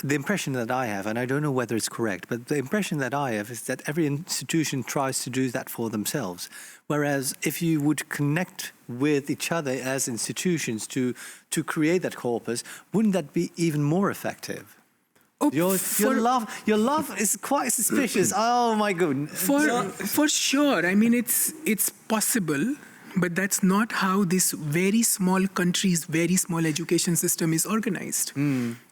A: the impression that I have, and I don't know whether it's correct, but the impression that I have is that every institution tries to do that for themselves. Whereas if you would connect with each other as institutions to create that corpus, wouldn't that be even more effective?
C: Oh,
A: your laugh is quite suspicious. Oh my goodness.
C: For sure. I mean, it's possible, but that's not how this very small country's very small education system is organized.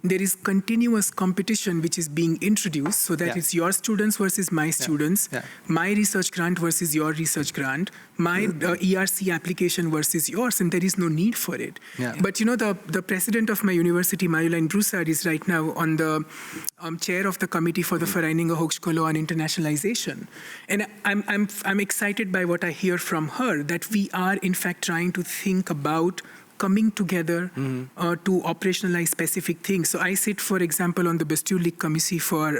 C: there is continuous competition which is being introduced, so that it's your students versus my students, my research grant versus your research grant, my ERC application versus yours, and there is no need for it. But the president of my university, Marjolein Broussard, is right now on the chair of the committee for the Vereniging Hogescholen on Internationalization. And I'm excited by what I hear from her, that we are in fact trying to think about coming together to operationalize specific things. So I sit, for example, on the Bestuurlijk Commissie for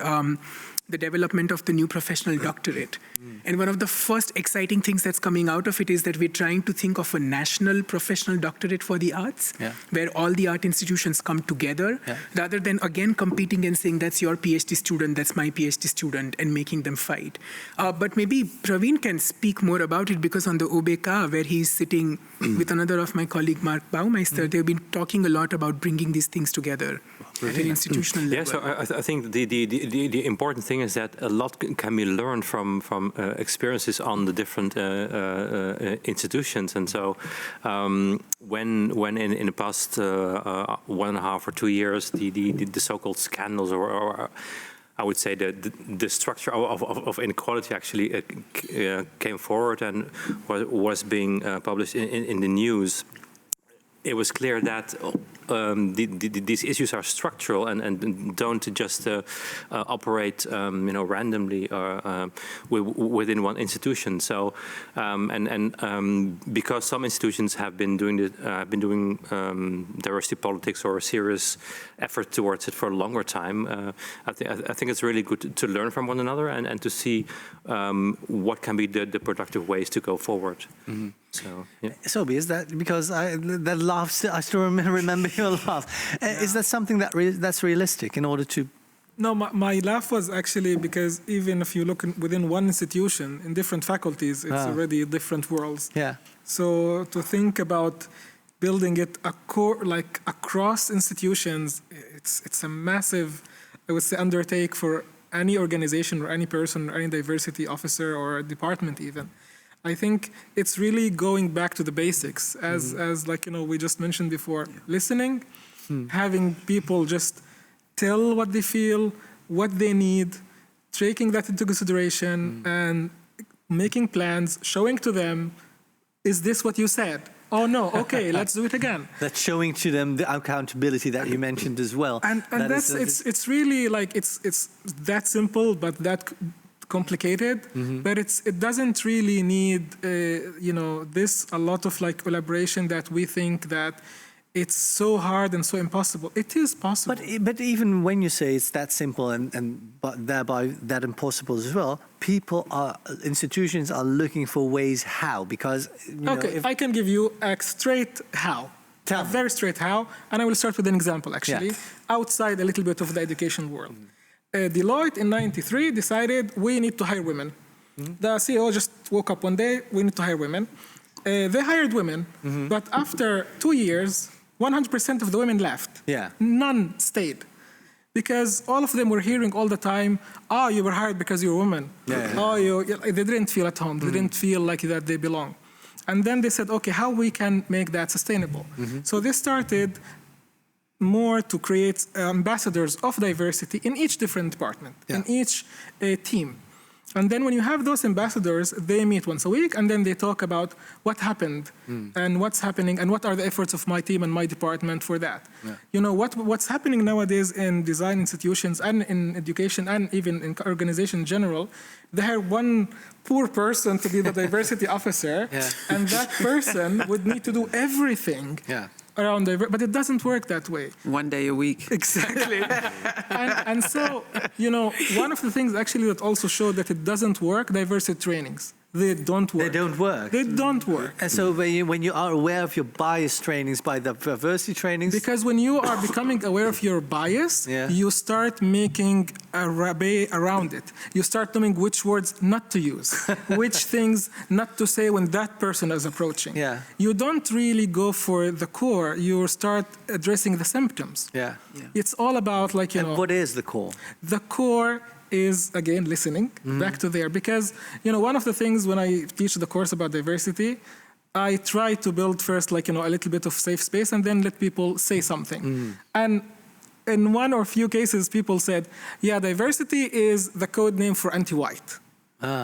C: the development of the new professional doctorate. And one of the first exciting things that's coming out of it is that we're trying to think of a national professional doctorate for the arts, where all the art institutions come together, rather than again competing and saying that's your PhD student, that's my PhD student, and making them fight. But maybe Praveen can speak more about it, because on the OBK, where he's sitting with another of my colleague, Mark Baumeister, they've been talking a lot about bringing these things together at an institutional level.
D: Yeah, so I think the important thing is that a lot can be learned from experiences on the different institutions. And so when in the past 1.5 or 2 years, the so-called scandals, or I would say the structure of inequality actually came forward and was being published in the news, it was clear that these issues are structural and don't just operate, randomly within one institution. So, because some institutions have been doing diversity politics or a serious effort towards it for a longer time, I think it's really good to learn from one another and to see what can be the productive ways to go forward. So, yeah.
A: Sobi, is that because that laugh? I still remember your laugh. Is that something that's realistic in order to?
E: No, my laugh was actually because even if you look within one institution, in different faculties, it's already different worlds.
A: Yeah.
E: So to think about building it across institutions, it's a massive, I would say, undertake for any organization or any person or any diversity officer or department even. I think it's really going back to the basics, as we just mentioned before, listening, having people just tell what they feel, what they need, taking that into consideration, and making plans, showing to them, is this what you said? Oh no, okay, let's do it again.
A: That's showing to them the accountability that you mentioned as well.
E: And it's really it's that simple, but that complicated, but it doesn't really need a lot of collaboration that we think that it's so hard and so impossible. It is possible.
A: But even when you say it's that simple but thereby that impossible as well, institutions are looking for ways how, because
E: I can give you a straight how. A very straight how, and I will start with an example actually, outside a little bit of the education world. Deloitte in '93 decided we need to hire women. The CEO just woke up one day, we need to hire women. They hired women, but after 2 years, 100% of the women left. None stayed. Because all of them were hearing all the time, you were hired because you're a woman. They didn't feel at home. They didn't feel like that they belong. And then they said, okay, how we can make that sustainable? So they started more to create ambassadors of diversity in each different department, in each team. And then when you have those ambassadors, they meet once a week, and then they talk about what happened and what's happening and what are the efforts of my team and my department for that. What's happening nowadays in design institutions and in education and even in organization in general, they hire one poor person to be the diversity officer, and that person would need to do everything around diversity, but it doesn't work that way.
B: One day a week.
E: Exactly. and so, one of the things actually that also showed that it doesn't work, diversity trainings. They don't work.
A: They don't work.
E: They don't work.
A: And so when you are aware of your bias trainings by the diversity trainings?
E: Because when you are becoming aware of your bias, you start making a rabe around it. You start knowing which words not to use, which things not to say when that person is approaching. You don't really go for the core. You start addressing the symptoms. It's all about
A: And what is the core?
E: The core is, again, listening, back to there. Because, one of the things when I teach the course about diversity, I try to build first, a little bit of safe space and then let people say something. And in one or few cases, people said, yeah, diversity is the code name for anti-white.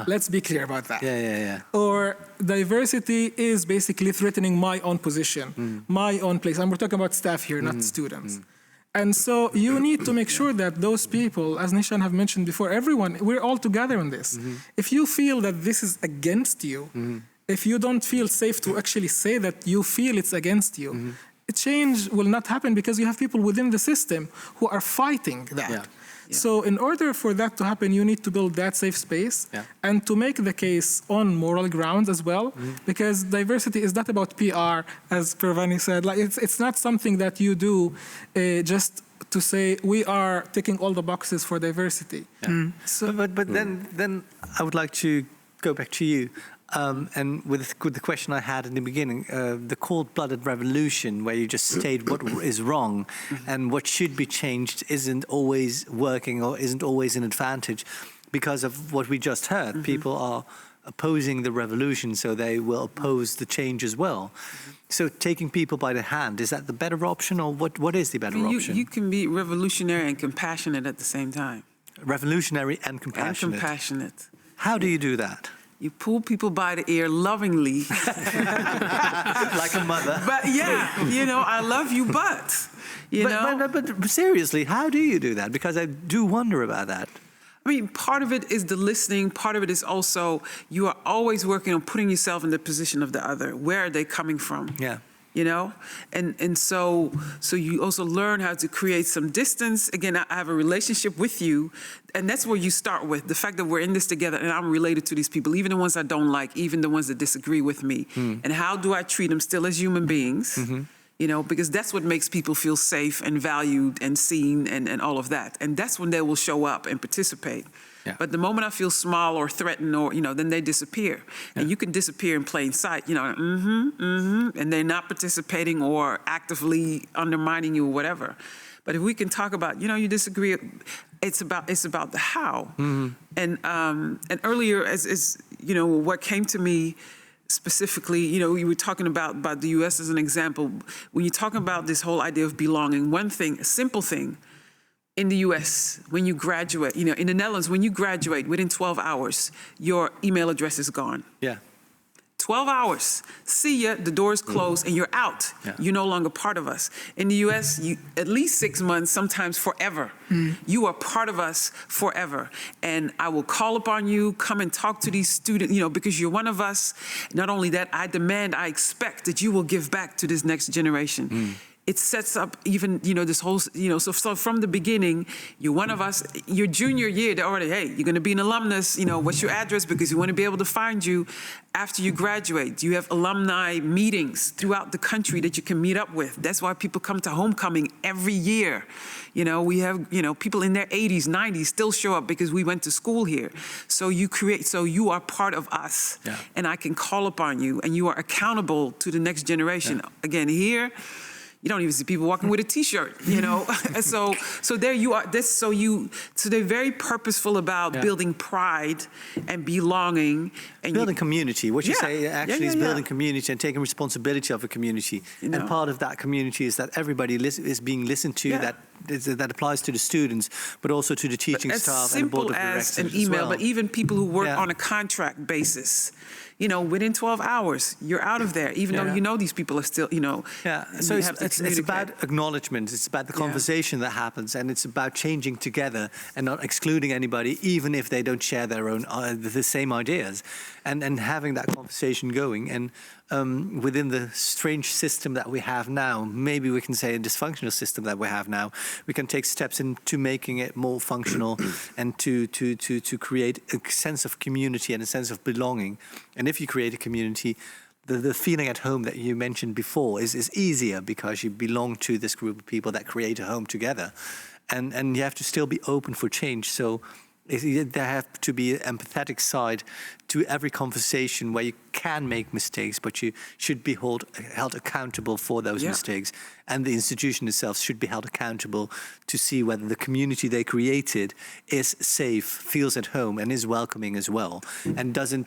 E: Let's be clear about that.
A: Yeah.
E: Or diversity is basically threatening my own position, my own place. And we're talking about staff here, not students. And so you need to make sure that those people, as Nishan have mentioned before, everyone, we're all together in this. If you feel that this is against you, if you don't feel safe to actually say that you feel it's against you, change will not happen because you have people within the system who are fighting that.
A: Yeah.
E: So in order for that to happen, you need to build that safe space and to make the case on moral grounds as well, because diversity is not about PR, as Pravani said. Like it's not something that you do just to say we are ticking all the boxes for diversity.
A: So, but then I would like to go back to you. And with the question I had in the beginning, the cold-blooded revolution, where you just state what is wrong and what should be changed isn't always working or isn't always an advantage because of what we just heard. People are opposing the revolution, so they will oppose the change as well. So taking people by the hand, is that the better option, or what is the better option?
B: You can be revolutionary and compassionate at the same time.
A: Revolutionary and compassionate.
B: And compassionate.
A: How do you do that?
B: You pull people by the ear lovingly.
A: Like a mother.
B: But yeah, I love you, but,
A: But seriously, how do you do that? Because I do wonder about that.
B: I mean, part of it is the listening. Part of it is also you are always working on putting yourself in the position of the other. Where are they coming from?
A: Yeah.
B: And so you also learn how to create some distance. Again, I have a relationship with you, and that's where you start with the fact that we're in this together, and I'm related to these people, even the ones I don't like, even the ones that disagree with me. And how do I treat them still as human beings? Because that's what makes people feel safe and valued and seen and all of that. And that's when they will show up and participate.
A: Yeah.
B: But the moment I feel small or threatened or, then they disappear. And you can disappear in plain sight, and they're not participating or actively undermining you or whatever. But if we can talk about, you disagree, it's about the how. And earlier, as what came to me specifically, we were talking about the U.S. as an example. When you're talking about this whole idea of belonging, one thing, a simple thing, in the US, when you graduate, in the Netherlands, when you graduate, within 12 hours, your email address is gone.
A: Yeah.
B: 12 hours. See ya, the door's closed, and you're out.
A: Yeah.
B: You're no longer part of us. In the US, at least 6 months, sometimes forever. You are part of us forever. And I will call upon you, come and talk to these students, because you're one of us. Not only that, I expect that you will give back to this next generation. It sets up even, this whole, so from the beginning, you're one of us. Your junior year, they're already, hey, you're going to be an alumnus. What's your address? Because we want to be able to find you after you graduate. You have alumni meetings throughout the country that you can meet up with. That's why people come to homecoming every year. We have, people in their 80s, 90s still show up because we went to school here. So you are part of us.
A: Yeah.
B: And I can call upon you, and you are accountable to the next generation. Yeah. Again, here, you don't even see people walking with a T-shirt, So there you are. So they're very purposeful about building pride and belonging and
A: building community. What you say actually is building
B: yeah.
A: community and taking responsibility of a community. And part of that community is that everybody is being listened to. That applies to the students, but also to the teaching staff and the board of directors
B: as simple as an email, but even people who work on a contract basis. Within 12 hours, you're out of there, even though these people are still,
A: Yeah, so it's about acknowledgement, it's about the conversation that happens, and it's about changing together and not excluding anybody, even if they don't share their own, the same ideas, and having that conversation going. And within the strange system that we have now, maybe we can say a dysfunctional system that we have now, we can take steps into making it more functional and to create a sense of community and a sense of belonging. And if you create a community, the feeling at home that you mentioned before is easier because you belong to this group of people that create a home together. And you have to still be open for change. So there have to be an empathetic side to every conversation where you can make mistakes, but you should be held accountable for those mistakes. And the institution itself should be held accountable to see whether the community they created is safe, feels at home, and is welcoming as well, and doesn't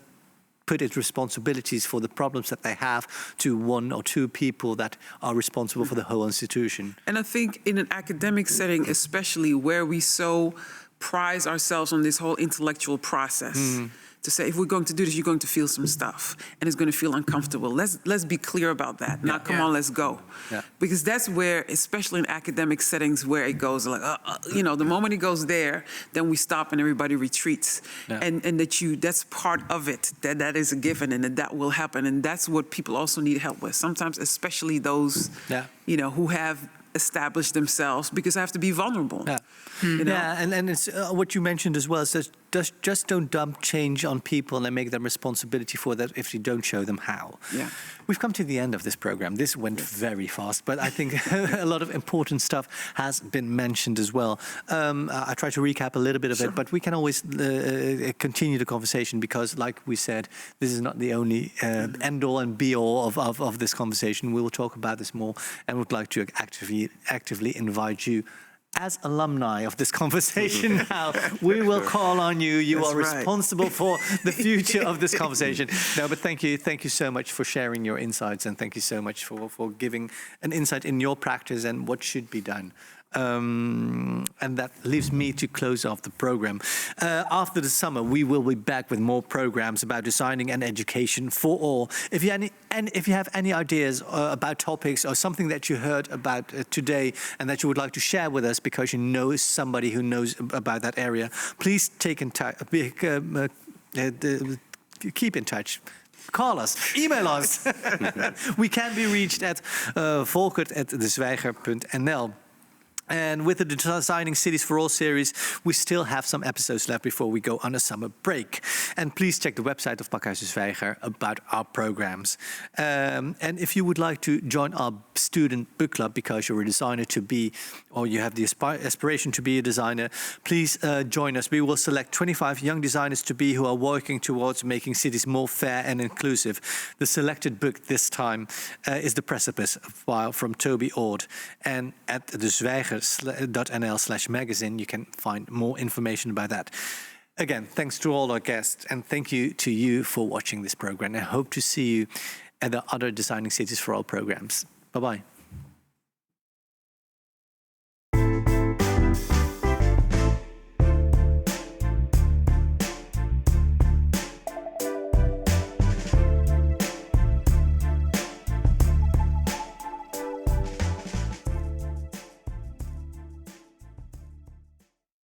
A: put its responsibilities for the problems that they have to one or two people that are responsible for the whole institution.
B: And I think in an academic setting, especially where we so prize ourselves on this whole intellectual process, to say, if we're going to do this, you're going to feel some stuff, and it's going to feel uncomfortable. Let's be clear about that. Not, come on, let's go.
A: Yeah.
B: Because that's where, especially in academic settings, where it goes, like, the moment it goes there, then we stop and everybody retreats.
A: Yeah.
B: And that's part of it, that is a given, and that will happen. And that's what people also need help with. Sometimes, especially those, who have established themselves, because they have to be vulnerable.
A: Yeah, and it's what you mentioned as well, is that just don't dump change on people and make them responsibility for that if you don't show them how.
B: Yeah.
A: We've come to the end of this program. This went very fast, but I think a lot of important stuff has been mentioned as well. I try to recap a little bit of it, but we can always continue the conversation, because, like we said, this is not the only end-all and be-all of this conversation. We will talk about this more, and would like to actively invite you as alumni of this conversation now. We will call on you. You
B: That's
A: are responsible for the future of this conversation. No, but thank you so much for sharing your insights, and thank you so much for giving an insight in your practice and what should be done. And that leaves me to close off the program. After the summer, we will be back with more programs about designing and education for all. If you have any ideas about topics or something that you heard about today and that you would like to share with us because you know somebody who knows about that area, please take in touch. Keep in touch. Call us, email us. We can be reached at volkert@dezwijger.nl. And with the Designing Cities for All series, we still have some episodes left before we go on a summer break. And please check the website of Pakhuis de Zwijger about our programs. And if you would like to join our student book club because you're a designer to be, or you have the aspiration to be a designer, please join us. We will select 25 young designers to be who are working towards making cities more fair and inclusive. The selected book this time is The Precipice file from Toby Ord. And at dezwijger.nl/magazine, you can find more information about that. Again, thanks to all our guests, and thank you to you for watching this program. I hope to see you at the other Designing Cities for All programs. Bye-bye.